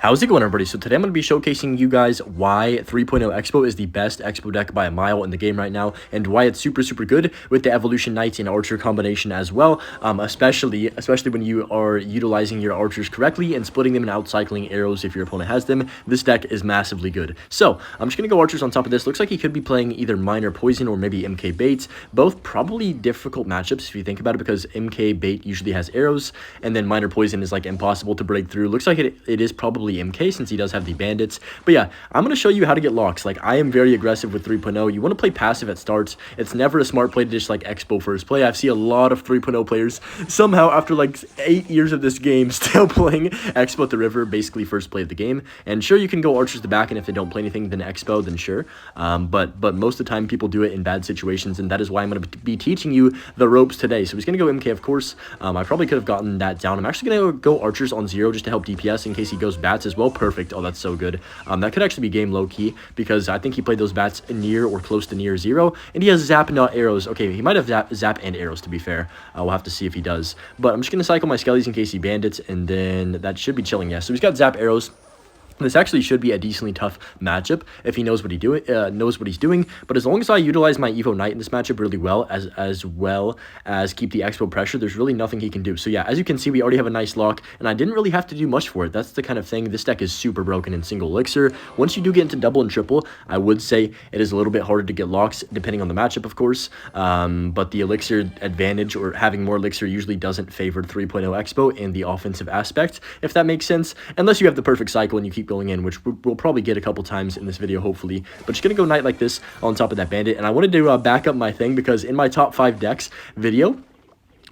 How's it going, everybody? So today I'm going to be showcasing you guys why 3.0 Xbow is the best Xbow deck by a mile in the game right now, and why it's super good with the Evolution Knights and Archer combination as well, especially when you are utilizing your Archers correctly and splitting them and outcycling arrows if your opponent has them. This deck is massively good. So I'm just going to go Archers on top of this. Looks like he could be playing either Minor Poison or maybe MK Bait. Both probably difficult matchups if you think about it, because MK Bait usually has arrows, and then Minor Poison is like impossible to break through. Looks like it is probably MK since he does have the bandits. But yeah, I'm going to show you how to get locks. Like, I am very aggressive with 3.0. You want to play passive at starts. It's never a smart play to just like Xbow first play. I've seen a lot of 3.0 players somehow after like 8 years of this game still playing Xbow at the river, basically first play of the game. And sure, you can go Archers to the back, and if they don't play anything then Xbow, then sure. But most of the time people do it in bad situations, and that is why I'm going to be teaching you the ropes today. So he's going to go MK, of course. I probably could have gotten that down. I'm actually going to go Archers on 0 just to help DPS in case he goes bats as well. Perfect. Oh, that's so good. That could actually be game low-key, because I think he played those bats near or close to near 0, and he has zap, not arrows. Okay, he might have zap and arrows, to be fair. We'll have to see if he does. But I'm just going to cycle my skellies in case he bandits, and then that should be chilling. Yeah, so he's got zap, arrows. This actually should be a decently tough matchup if he knows what he's doing. But as long as I utilize my Evo Knight in this matchup really well, as well as keep the Xbow pressure, there's really nothing he can do. So yeah, as you can see, we already have a nice lock, and I didn't really have to do much for it. That's the kind of thing. This deck is super broken in single elixir. Once you do get into double and triple, I would say it is a little bit harder to get locks, depending on the matchup, of course. But the elixir advantage, or having more elixir, usually doesn't favor 3.0 Xbow in the offensive aspect, if that makes sense. Unless you have the perfect cycle and you keep going in, which we'll probably get a couple times in this video, hopefully. But just gonna go Knight like this on top of that bandit. And I wanted to back up my thing, because in my top 5 decks video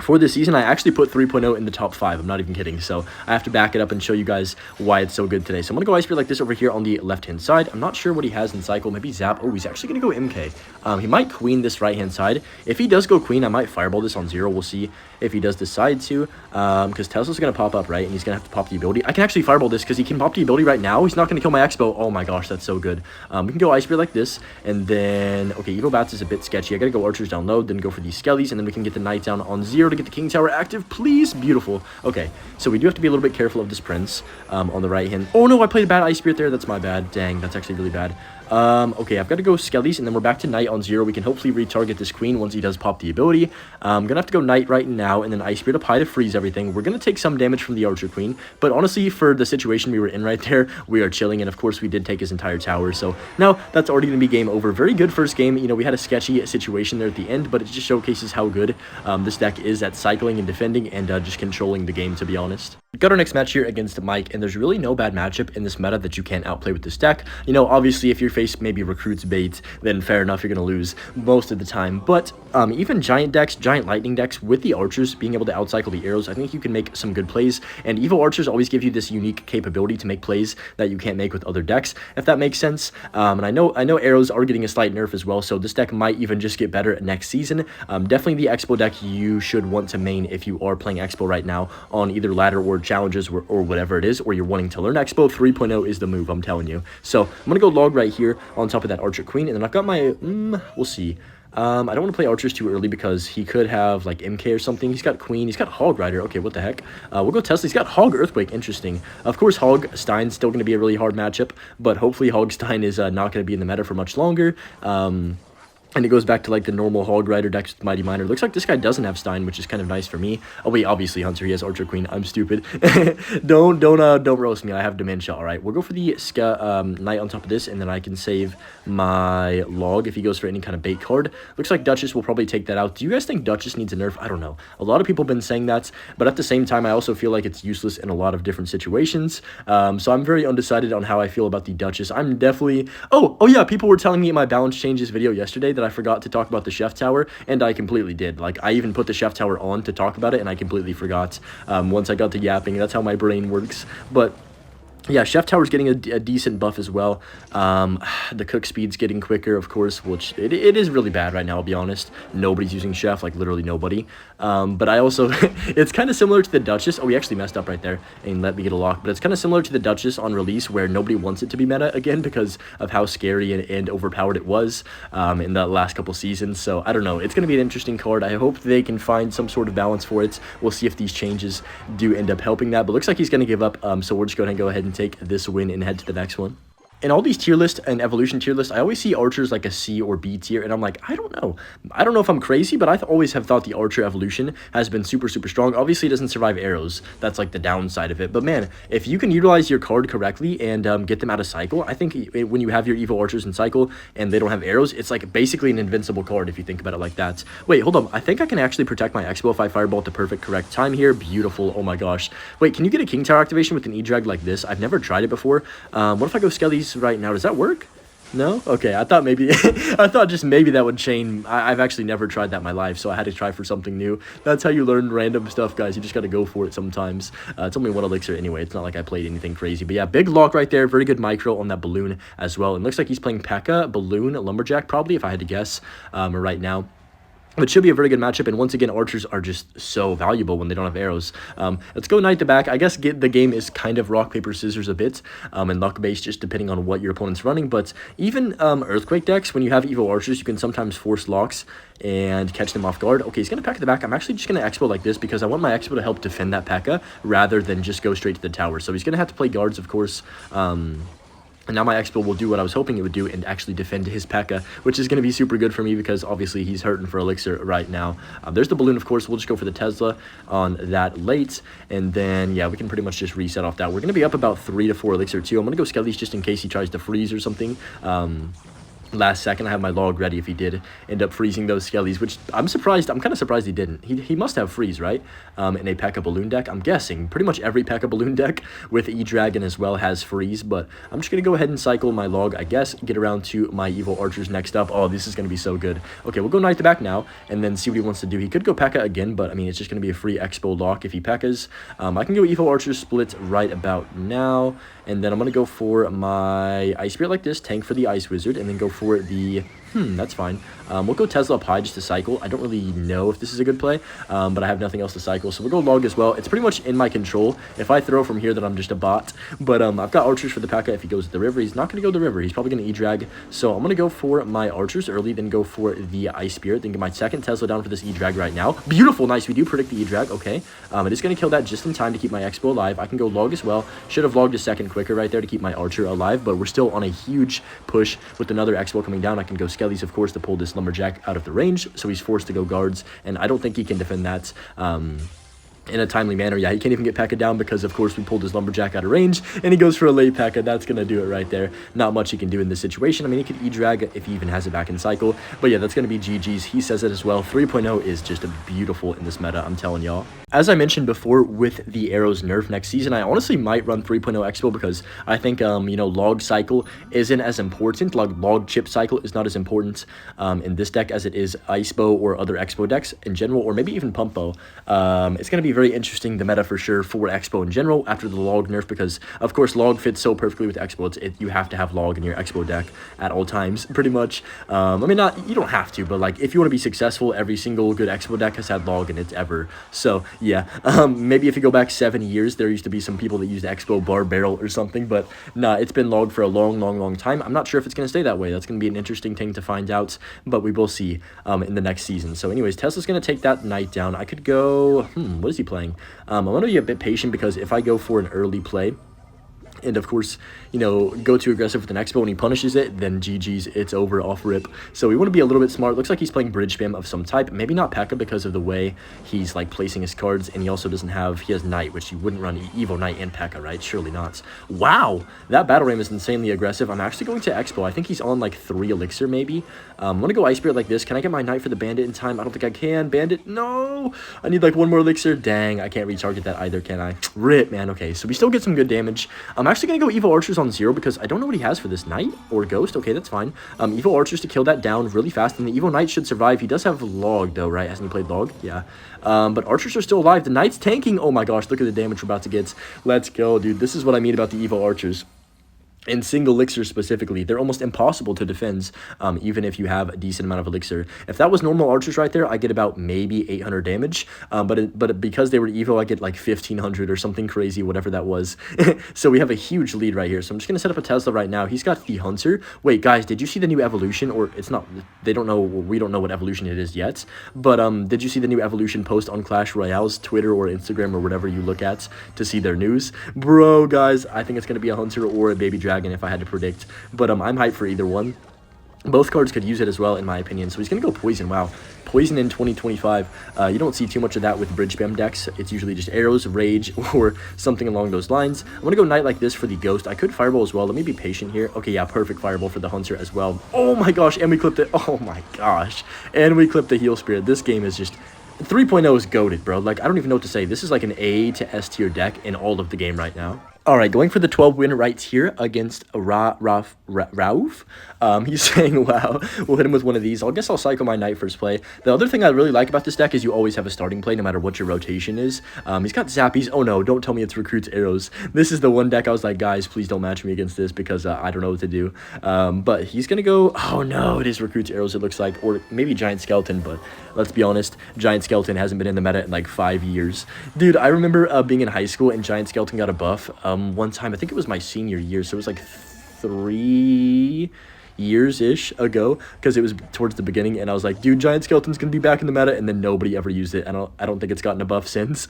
for this season, I actually put 3.0 in the top 5. I'm not even kidding. So I have to back it up and show you guys why it's so good today. So I'm going to go Ice Spear like this over here on the left-hand side. I'm not sure what he has in cycle. Maybe Zap. Oh, he's actually going to go MK. He might Queen this right-hand side. If he does go Queen, I might Fireball this on 0. We'll see if he does decide to. Because Tesla's going to pop up, right? And he's going to have to pop the ability. I can actually Fireball this because he can pop the ability right now. He's not going to kill my Xbow. Oh my gosh, that's so good. We can go Ice Spear like this. And then, okay, Evo Bats is a bit sketchy. I got to go Archers down low, then go for these Skellies. And then we can get the Knight down on 0 to get the King Tower active, please. Beautiful. Okay, so we do have to be a little bit careful of this Prince on the right hand. Oh no, I played a bad Ice Spirit there. That's my bad. Dang, that's actually really bad. Okay, I've got to go Skellies, and then we're back to Knight on 0. We can hopefully retarget this Queen once he does pop the ability. I'm gonna have to go Knight right now, and then Ice Spirit up high to freeze everything. We're gonna take some damage from the Archer Queen, but honestly, for the situation we were in right there, we are chilling, and of course we did take his entire tower, so now that's already gonna be game over. Very good first game. You know, we had a sketchy situation there at the end, but it just showcases how good this deck is at cycling and defending and just controlling the game, to be honest. Got our next match here against Mike, and there's really no bad matchup in this meta that you can't outplay with this deck. You know, obviously, if your face maybe recruits bait, then fair enough, you're going to lose most of the time. But even giant decks, giant lightning decks, with the Archers being able to outcycle the arrows, I think you can make some good plays. And Evo Archers always give you this unique capability to make plays that you can't make with other decks, if that makes sense. And I know arrows are getting a slight nerf as well, so this deck might even just get better next season. Definitely the Xbow deck you should want to main if you are playing Xbow right now on either ladder or challenges or whatever it is, or you're wanting to learn Xbow. 3.0 is the move, I'm telling you. So I'm gonna go log right here on top of that Archer Queen, and then I've got my we'll see. I don't want to play Archers too early because he could have like MK or something. He's got Queen, he's got Hog Rider. Okay, what the heck? We'll go Tesla. He's got Hog Earthquake. Interesting. Of course, Hog Stein's still going to be a really hard matchup, but hopefully Hog Stein is not going to be in the meta for much longer. And it goes back to like the normal Hog Rider decks with Mighty Miner. Looks like this guy doesn't have Stein, which is kind of nice for me. Oh wait, obviously Hunter, he has Archer Queen. I'm stupid. don't roast me. I have dementia. All right, we'll go for the Knight on top of this, and then I can save my log if he goes for any kind of bait card. Looks like Duchess will probably take that out. Do you guys think Duchess needs a nerf? I don't know. A lot of people have been saying that, but at the same time, I also feel like it's useless in a lot of different situations. So I'm very undecided on how I feel about the Duchess. I'm definitely. Oh yeah, people were telling me in my balance changes video yesterday that I forgot to talk about the Chef Tower, and I completely did. Like, I even put the Chef Tower on to talk about it, and I completely forgot once I got to yapping. That's how my brain works. But yeah, Chef Tower's getting a decent buff as well. The cook speed's getting quicker, of course, which it is really bad right now, I'll be honest. Nobody's using Chef, like literally nobody. But I also, it's kind of similar to the Duchess. Oh, we actually messed up right there and let me get a lock. But it's kind of similar to the Duchess on release, where nobody wants it to be meta again because of how scary and overpowered it was in the last couple seasons. So I don't know. It's going to be an interesting card. I hope they can find some sort of balance for it. We'll see if these changes do end up helping that. But looks like he's going to give up. So we're just going to go ahead and take this win and head to the next one. In all these tier lists and evolution tier lists, I always see archers like a C or B tier, and I'm like, I don't know. I don't know if I'm crazy, but I always have thought the archer evolution has been super, super strong. Obviously, it doesn't survive arrows. That's like the downside of it. But man, if you can utilize your card correctly and get them out of cycle, I think when you have your evil archers in cycle and they don't have arrows, it's like basically an invincible card if you think about it like that. Wait, hold on. I think I can actually protect my Xbow if I fireball at the perfect correct time here. Beautiful. Oh my gosh. Wait, can you get a king tower activation with an E-drag like this? I've never tried it before. What if I go Skellies right now? Does that work? No? Okay, I thought maybe, I thought just maybe that would chain. I've actually never tried that in my life, so I had to try for something new. That's how you learn random stuff, guys. You just got to go for it sometimes. It's only one elixir anyway. It's not like I played anything crazy. But yeah, big lock right there. Very good micro on that balloon as well. It looks like he's playing P.E.K.K.A, balloon, lumberjack probably, if I had to guess right now. It should be a very good matchup, and once again, archers are just so valuable when they don't have arrows. Let's go knight to back. I guess the game is kind of rock, paper, scissors a bit, and luck-based, just depending on what your opponent's running. But even earthquake decks, when you have evil archers, you can sometimes force locks and catch them off guard. Okay, he's going to P.E.K.K.A the back. I'm actually just going to Expo like this because I want my Expo to help defend that P.E.K.K.A rather than just go straight to the tower. So he's going to have to play guards, of course. And now my Expo will do what I was hoping it would do and actually defend his P.E.K.K.A, which is going to be super good for me because obviously he's hurting for elixir right now. There's the balloon, of course. We'll just go for the Tesla on that late. And then, yeah, we can pretty much just reset off that. We're going to be up about 3 to 4 elixir too. I'm going to go Skellies just in case he tries to freeze or something. Last second, I have my log ready if he did end up freezing those Skellies, which I'm kind of surprised he didn't. He must have freeze, right? In a P.E.K.K.A balloon deck, I'm guessing. Pretty much every P.E.K.K.A balloon deck with E-Dragon as well has freeze, but I'm just going to go ahead and cycle my log, I guess, get around to my evil archers next up. Oh, this is going to be so good. Okay, we'll go knight to back now, and then see what he wants to do. He could go P.E.K.K.A again, but, I mean, it's just going to be a free Expo lock if he P.E.K.K.As. I can go evil archers split right about now, and then I'm going to go for my Ice Spirit like this, tank for the Ice Wizard, and then go for the... that's fine. We'll go Tesla up high just to cycle. I don't really know if this is a good play, but I have nothing else to cycle, so we'll go log as well. It's pretty much in my control. If I throw from here, then I'm just a bot, but I've got archers for the P.E.K.K.A if he goes to the river. He's not going to go to the river. He's probably going to E-drag, so I'm going to go for my archers early, then go for the Ice Spirit, then get my second Tesla down for this E-drag right now. Beautiful, nice. We do predict the E-drag, okay. It is going to kill that just in time to keep my Expo alive. I can go log as well. Should have logged a second quicker right there to keep my archer alive, but we're still on a huge push with another Expo coming down. I can go Skellies, of course, to pull this lumberjack out of the range, so he's forced to go guards, and I don't think he can defend that in a timely manner. Yeah, he can't even get P.E.K.K.A down because, of course, we pulled his lumberjack out of range, and he goes for a late P.E.K.K.A. That's going to do it right there. Not much he can do in this situation. I mean, he could E-drag if he even has it back in cycle, but yeah, that's going to be GG's. He says it as well. 3.0 is just beautiful in this meta, I'm telling y'all. As I mentioned before, with the arrows nerf next season, I honestly might run 3.0 Expo because I think, you know, log cycle isn't as important. Log chip cycle is not as important in this deck as it is Icebow or other Expo decks in general, or maybe even Pumpo. It's going to be very interesting, the meta for sure, for Expo in general after the log nerf, because, of course, log fits so perfectly with Expo. You have to have log in your Expo deck at all times, pretty much. I mean, you don't have to, but, like, if you want to be successful, every single good Expo deck has had log in it ever. So, yeah, maybe if you go back 7 years, there used to be some people that used Expo bar barrel or something, but nah, it's been logged for a long time. I'm not sure if it's going to stay that way. That's going to be an interesting thing to find out, but we will see in the next season. So anyways, Tesla's going to take that knight down. I could go, what is he playing? I'm going to be a bit patient because if I go for an early play, and of course, you know, go too aggressive with an Expo when he punishes it, then GG's, it's over off rip. So we want to be a little bit smart. Looks like he's playing bridge spam of some type. Maybe not P.E.K.K.A because of the way he's like placing his cards, and he also doesn't have, he has Knight, which you wouldn't run Evo Knight and P.E.K.K.A, right? Surely not. Wow, that battle ram is insanely aggressive. I'm actually going to Expo. I think he's on like 3 elixir maybe. I'm going to go Ice Spirit like this. Can I get my Knight for the Bandit in time? I don't think I can. Bandit, no. I need like 1 more elixir. Dang, I can't retarget that either, can I? Rip, man. Okay, so we still get some good damage. I'm actually going to go Evo Archers on 0 because I don't know what he has for this. Knight or Ghost? Okay, that's fine. Evo Archers to kill that down really fast, and the Evo Knight should survive. He does have Log, though, right? Hasn't he played Log? Yeah. But Archers are still alive. The Knight's tanking. Oh my gosh, look at the damage we're about to get. Let's go, dude. This is what I mean about the Evo Archers. in single elixir specifically, they're almost impossible to defend, even if you have a decent amount of elixir. If that was normal archers right there, I get about maybe 800 damage, but because they were evo, I get like 1500 or something crazy, whatever that was. So we have a huge lead right here. So I'm just gonna set up a Tesla right now. He's got the hunter. Wait, guys, did you see the new evolution? Or it's not, they don't know, we don't know what evolution it is yet, but did you see the new evolution post on Clash Royale's Twitter or Instagram or whatever you look at to see their news? Bro, guys, I think it's gonna be a hunter or a baby dragon if I had to predict, but I'm hyped for either one. Both cards could use it as well, in my opinion. So he's gonna go poison. Wow, poison in 2025. You don't see too much of that with bridge spam decks. It's usually just arrows, rage, or something along those lines. I'm gonna go knight like this for the ghost. I could fireball as well. Let me be patient here. Okay, yeah, perfect fireball for the hunter as well. Oh my gosh, and we clipped it. Oh my gosh, and we clipped the heal spirit. This game is just 3.0 is goated, bro. Like, I don't even know what to say. This is like an A to S tier deck in all of the game right now. All right, going for the 12 win right here against Rauf. He's saying, wow, we'll hit him with one of these. I guess I'll cycle my knight first play. The other thing I really like about this deck is you always have a starting play no matter what your rotation is. He's got zappies. Oh no, don't tell me it's recruits arrows. This is the one deck I was like, guys, please don't match me against this because I don't know what to do. But he's going to go, oh no, it is recruits arrows it looks like, or maybe giant skeleton, but let's be honest, giant skeleton hasn't been in the meta in like 5 years. Dude, I remember being in high school and giant skeleton got a buff. One time, I think it was my senior year, so it was like 3 years-ish ago, because it was towards the beginning, and I was like, dude, giant skeleton's gonna be back in the meta, and then nobody ever used it. I don't think it's gotten a buff since.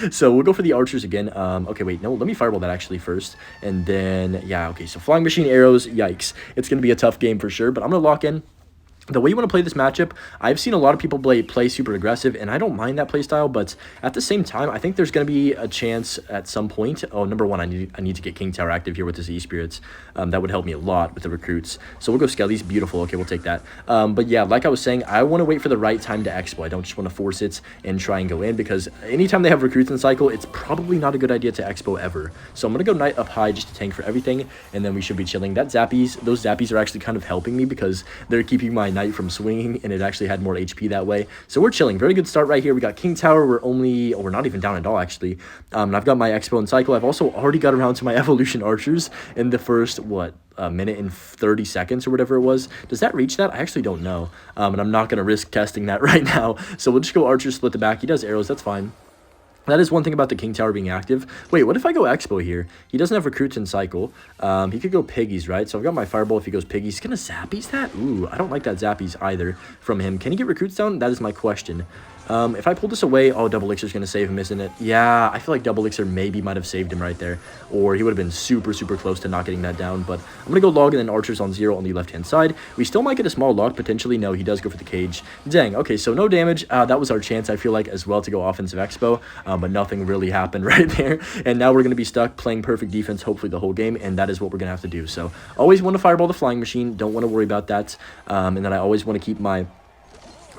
So we'll go for the archers again. Okay, wait, no, let me fireball that actually first, and then, yeah, okay, so flying machine arrows, yikes. It's gonna be a tough game for sure, but I'm gonna lock in. The way you want to play this matchup, I've seen a lot of people play super aggressive, and I don't mind that play style, but at the same time, I think there's going to be a chance at some point. Oh, number one, I need to get King Tower active here with his E-Spirits. That would help me a lot with the recruits. So we'll go Skellies. Beautiful. Okay, we'll take that. But yeah, like I was saying, I want to wait for the right time to Expo. I don't just want to force it and try and go in, because anytime they have recruits in cycle, it's probably not a good idea to Expo ever. So I'm going to go Knight up high just to tank for everything, and then we should be chilling. Those Zappies are actually kind of helping me because they're keeping my Knight from swinging, and it actually had more HP that way. So we're chilling. Very good start right here. We got King Tower. We're not even down at all, actually. And I've got my Expo and cycle. I've also already got around to my evolution archers in the first, what, a minute and 30 seconds or whatever it was. Does that reach that? I actually don't know. And I'm not going to risk testing that right now. So we'll just go archers, split the back. He does arrows. That's fine. That is one thing about the King Tower being active. Wait, what if I go Expo here? He doesn't have recruits in cycle. He could go Piggies, right? So I've got my Fireball if he goes Piggies. He's going to Zappies that? Ooh, I don't like that Zappies either from him. Can he get recruits down? That is my question. If I pull this away, oh, Double Elixir's going to save him, isn't it? Yeah, I feel like Double Elixir maybe might have saved him right there. Or he would have been super, super close to not getting that down. But I'm going to go log and then archers on 0 on the left-hand side. We still might get a small log, potentially. No, he does go for the cage. Dang, okay, so no damage. That was our chance, I feel like, as well to go offensive Expo. But nothing really happened right there. And now we're going to be stuck playing perfect defense, hopefully, the whole game. And that is what we're going to have to do. So always want to fireball the flying machine. Don't want to worry about that. And then I always want to keep my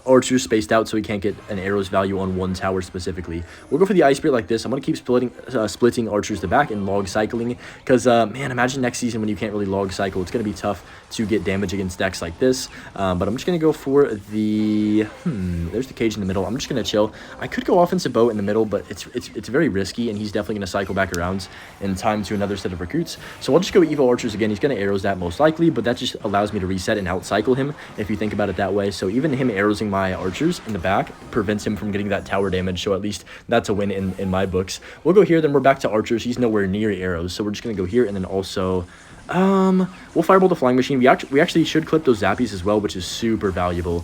archers spaced out so he can't get an arrow's value on one tower specifically. We'll go for the Ice Spirit like this. I'm going to keep splitting archers to back and log cycling because, man, imagine next season when you can't really log cycle. It's going to be tough to get damage against decks like this. But I'm just going to go for the... there's the cage in the middle. I'm just going to chill. I could go offensive bow in the middle, but it's very risky, and he's definitely going to cycle back around in time to another set of recruits. So I'll just go Evo Archers again. He's going to arrows that most likely, but that just allows me to reset and out-cycle him if you think about it that way. So even him arrowsing my archers in the back prevents him from getting that tower damage, so at least that's a win in my books. We'll go here, then we're back to archers. He's nowhere near arrows, so we're just going to go here, and then also... we'll fireball the flying machine. We actually should clip those zappies as well, which is super valuable.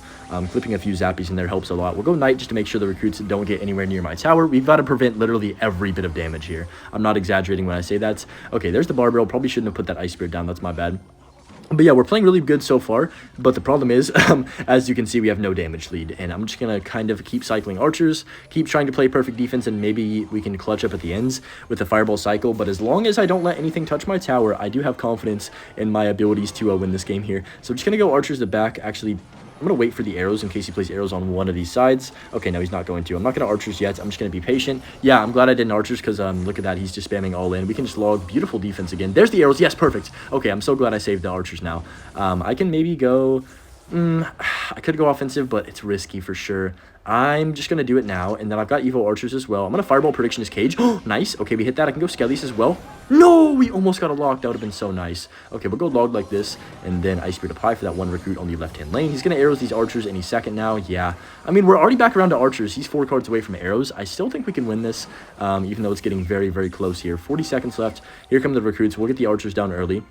Clipping a few zappies in there helps a lot. We'll go knight just to make sure the recruits don't get anywhere near my tower. We've got to prevent literally every bit of damage here. I'm not exaggerating when I say that. Okay, there's the barbell. Probably shouldn't have put that ice spirit down. That's my bad. But yeah, we're playing really good so far, but the problem is, as you can see, we have no damage lead, and I'm just going to kind of keep cycling archers, keep trying to play perfect defense, and maybe we can clutch up at the ends with the fireball cycle, but as long as I don't let anything touch my tower, I do have confidence in my abilities to win this game here. So I'm just going to go archers to back. Actually, I'm going to wait for the arrows in case he plays arrows on one of these sides. Okay, no, he's not going to. I'm not going to archers yet. I'm just going to be patient. Yeah, I'm glad I didn't archers because look at that. He's just spamming all in. We can just log. Beautiful defense again. There's the arrows. Yes, perfect. Okay, I'm so glad I saved the archers now. I can maybe go... I could go offensive, but it's risky for sure. I'm just going to do it now, and then I've got Evo Archers as well. I'm going to Fireball Prediction his cage. Oh, nice. Okay, we hit that. I can go Skellies as well. No, we almost got a lock. That would have been so nice. Okay, we'll go Log like this, and then Ice Spirit Apply for that one recruit on the left-hand lane. He's going to Arrows these Archers any second now. Yeah, I mean, we're already back around to Archers. He's 4 cards away from Arrows. I still think we can win this, even though it's getting very, very close here. 40 seconds left. Here come the recruits. We'll get the Archers down early.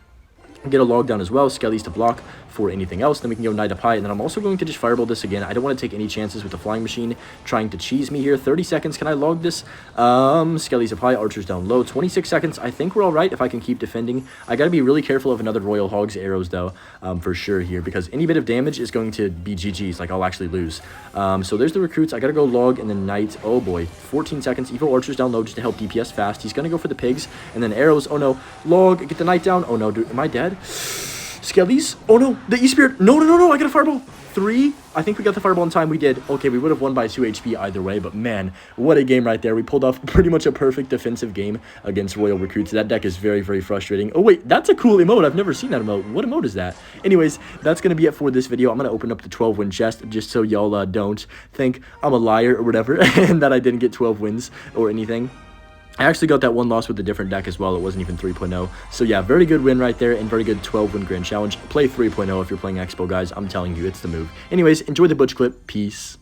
Get a log down as well, Skellies to block for anything else, then we can go Knight up high, and then I'm also going to just Fireball this again. I don't want to take any chances with the Flying Machine trying to cheese me here. 30 seconds, can I log this? Skellies up high, Archers down low. 26 seconds, I think we're alright if I can keep defending. I gotta be really careful of another Royal Hog's arrows though, for sure here, because any bit of damage is going to be GG's, like I'll actually lose. So there's the recruits, I gotta go log and then Knight. Oh boy, 14 seconds, Evo Archers down low just to help DPS fast. He's gonna go for the pigs, and then arrows. Oh no, log, get the Knight down. Oh no, dude, am I dead? Skellies? Oh no, the E-Spirit. No, I got a Fireball. 3. I think we got the Fireball in time. We did. Okay, we would have won by 2 HP either way, but man, what a game right there. We pulled off pretty much a perfect defensive game against Royal Recruits. That deck is very, very frustrating. Oh wait, that's a cool emote. I've never seen that emote. What emote is that? Anyways, that's going to be it for this video. I'm going to open up the 12-win chest just so y'all don't think I'm a liar or whatever and that I didn't get 12 wins or anything. I actually got that one loss with a different deck as well. It wasn't even 3.0. So yeah, very good win right there and very good 12-win grand challenge. Play 3.0 if you're playing Xbow, guys. I'm telling you, it's the move. Anyways, enjoy the Butch clip. Peace.